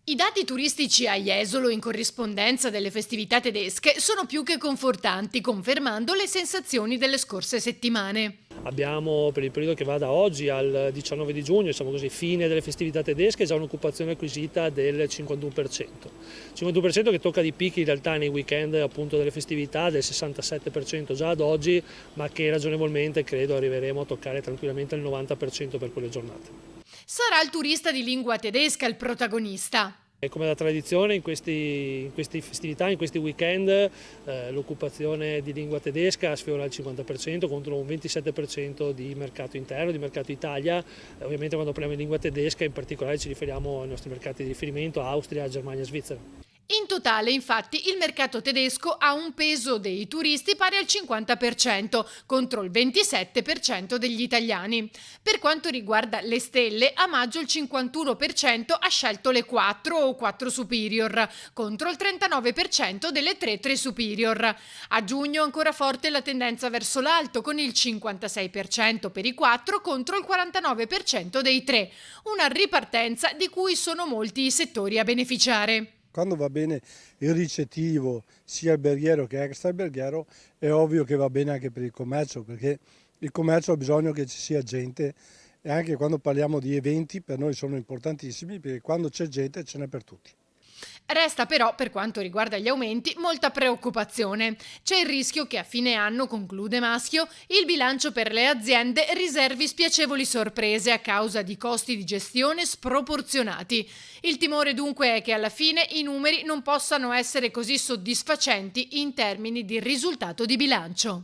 I dati turistici a Jesolo in corrispondenza delle festività tedesche sono più che confortanti, confermando le sensazioni delle scorse settimane. Abbiamo per il periodo che va da oggi al 19 di giugno, diciamo così, fine delle festività tedesche, già un'occupazione acquisita del 51%. 51% che tocca di picchi in realtà nei weekend appunto delle festività del 67% già ad oggi, ma che ragionevolmente credo arriveremo a toccare tranquillamente il 90% per quelle giornate. Sarà il turista di lingua tedesca il protagonista. E come da tradizione in queste festività, in questi weekend, l'occupazione di lingua tedesca sfiora il 50% contro un 27% di mercato interno, di mercato Italia. Ovviamente quando parliamo di lingua tedesca in particolare ci riferiamo ai nostri mercati di riferimento, Austria, Germania, Svizzera. In totale, infatti, il mercato tedesco ha un peso dei turisti pari al 50% contro il 27% degli italiani. Per quanto riguarda le stelle, a maggio il 51% ha scelto le 4 o 4 Superior contro il 39% delle 3 Superior. A giugno ancora forte la tendenza verso l'alto con il 56% per i 4 contro il 49% dei 3, una ripartenza di cui sono molti i settori a beneficiare. Quando va bene il ricettivo, sia alberghiero che extra-alberghiero, è ovvio che va bene anche per il commercio, perché il commercio ha bisogno che ci sia gente e anche quando parliamo di eventi per noi sono importantissimi perché quando c'è gente ce n'è per tutti. Resta però, per quanto riguarda gli aumenti, molta preoccupazione. C'è il rischio che a fine anno, conclude Maschio, il bilancio per le aziende riservi spiacevoli sorprese a causa di costi di gestione sproporzionati. Il timore dunque è che alla fine i numeri non possano essere così soddisfacenti in termini di risultato di bilancio.